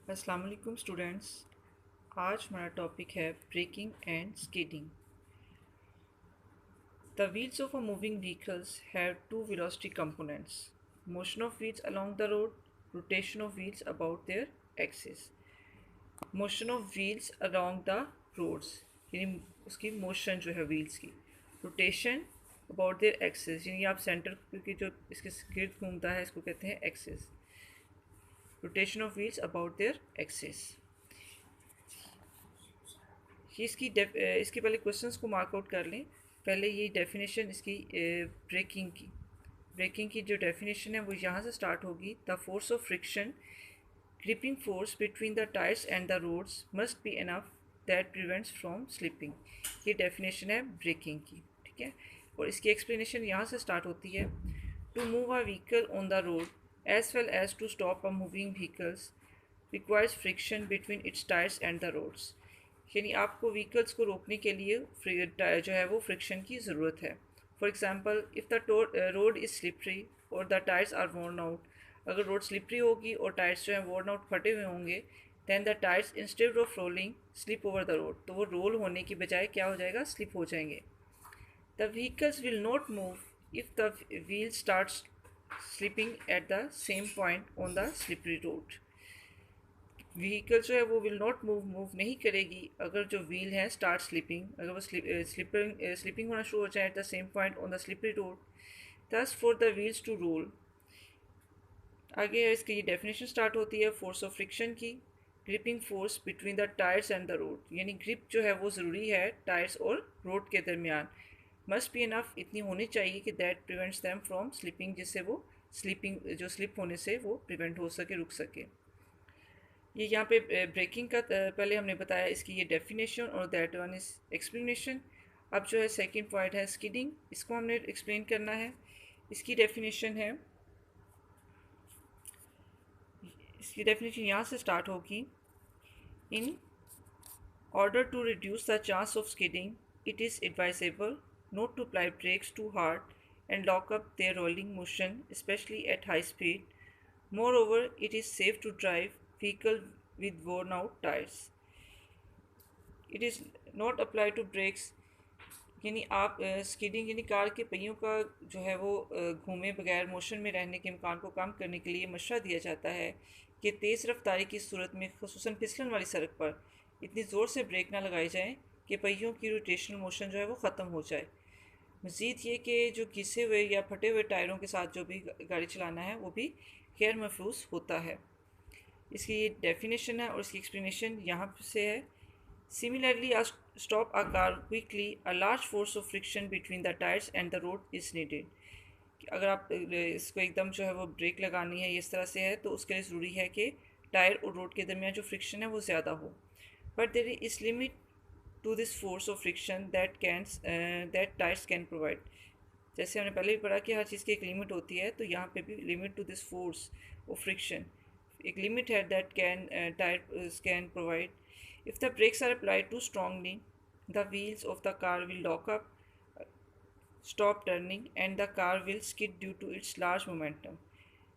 अस्सलाम वालेकुम स्टूडेंट्स। आज हमारा टॉपिक है braking and skidding. The wheels of a moving vehicles have two velocity components, motion of wheels along the road, rotation of wheels about their axis. Motion of wheels along the roads यानी उसकी motion जो है wheels की, rotation about their axis यानी आप centre की जो इसके गिर्द घूमता है इसको कहते हैं axis. Rotation of wheels about their axis. ये इसके पहले क्वेश्चंस को मार्क आउट कर लें। पहले ये डेफिनेशन इसकी ब्रेकिंग की जो डेफिनेशन है वो यहाँ से स्टार्ट होगी। The force of friction gripping force between the tyres and the roads must be enough that prevents from slipping. ये डेफिनेशन है ब्रेकिंग की, ठीक है। और इसकी एक्सप्लेनेशन यहाँ से स्टार्ट होती है। To move a vehicle on the road as well as to stop a moving vehicles requires friction between its tyres and the roads. यानी आपको व्हीकल्स को रोकने के लिए जो है वो फ्रिक्शन की ज़रूरत है। For example if the road is slippery और the tyres are worn out, अगर रोड स्लिपरी होगी और टायर्स जो हैं वॉर्न आउट फटे हुए होंगे, then the tyres instead of rolling slip over the road, तो वो रोल होने की बजाय क्या हो जाएगा, स्लिप हो जाएंगे। The vehicles will not move if the wheel start slipping at the same point on the slippery road. Vehicle जो है वो विल नॉट मूव नहीं करेगी अगर जो व्हील है स्टार्ट स्लिपिंग, अगर वो स्लिपिंग होना शुरू हो जाए at the same point on the slippery road. Thus for the wheels to roll. आगे इसकी ये डेफिनेशन स्टार्ट होती है फोर्स ऑफ फ्रिक्शन की। Gripping force between the tyres and the road, यानी ग्रिप जो है वो ज़रूरी है टायर्स और रोड के दरमियान। मस्ट बी इनफ, इतनी होनी चाहिए कि that prevents them from slipping, जिससे वो स्लिपिंग जो स्लिप होने से वो प्रिवेंट हो सके, रुक सके। ये यहाँ पे ब्रेकिंग का पहले हमने बताया इसकी ये डेफिनेशन और दैट वन इज एक्सप्लेनेशन। अब जो है सेकंड पॉइंट है स्किडिंग, इसको हमने एक्सप्लेन करना है। इसकी डेफिनेशन है, इसकी डेफिनेशन यहाँ से स्टार्ट होगी। In order to reduce the chance of skidding it is advisable not to apply brakes too hard and lock up their rolling motion, especially at high speed. Moreover, it is safe to drive vehicle with worn out tires. It is not apply to brakes, यानी आप skidding यानी car के पहियों का जो है वो घूमे बगैर मोशन में रहने के इम्कान को कम करने के लिए मशवरा दिया जाता है कि तेज़ रफ्तारी की सूरत में खुसूसन फिसलन वाली सड़क पर इतनी ज़ोर से ब्रेक ना लगाई जाए कि पहियों की रोटेशनल मोशन जो है वो ख़त्म हो जाए। मज़ीद ये कि जो घिसे हुए या फटे हुए टायरों के साथ जो भी गाड़ी चलाना है वो भी गैर महफूज होता है। इसकी ये डेफिनेशन है और इसकी एक्सप्लेनेशन यहाँ से है। Similarly stop a car quickly a large force of friction between the tyres and the road is needed. अगर आप इसको एकदम जो है वो ब्रेक लगानी है इस तरह से है तो उसके लिए ज़रूरी है कि टायर और रोड के दरमियान जो फ्रिक्शन है वो ज़्यादा हो। But there is limit to this force of friction that tyres can provide. जैसे हमने पहले भी पढ़ा कि हर चीज़ की एक लिमिट होती है, तो यहाँ पे भी limit to this force of friction एक लिमिट है that tyres can provide. If the brakes are applied too strongly the wheels of the car will lock up, stop turning and the car will skid due to its large momentum.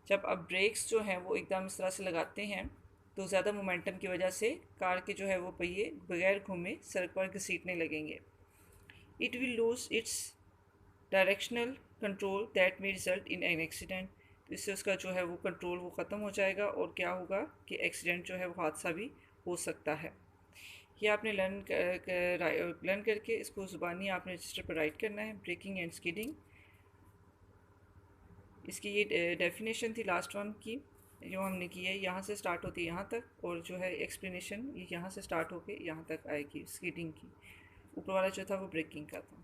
जब आप breaks जो हैं वो एकदम इस तरह से लगाते हैं तो ज़्यादा मोमेंटम की वजह से कार के जो है वो पहिए बगैर घूमे सड़क पर घसीटने लगेंगे। It will lose its directional control that may result in an accident. तो इससे उसका जो है वो कंट्रोल वो ख़त्म हो जाएगा और क्या होगा कि एक्सीडेंट जो है वो हादसा भी हो सकता है। ये आपने लर्न करके इसको ज़ुबानी आपने रजिस्टर पर राइट करना है, ब्रेकिंग एंड स्किडिंग। इसकी ये डेफिनेशन थी लास्ट वन की जो हमने की है, यहाँ से स्टार्ट होती है यहाँ तक, और जो है एक्सप्लेनेशन ये यहाँ से स्टार्ट होके यहाँ तक आएगी स्किडिंग की। ऊपर वाला जो था वो ब्रेकिंग का था।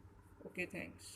Okay, thanks.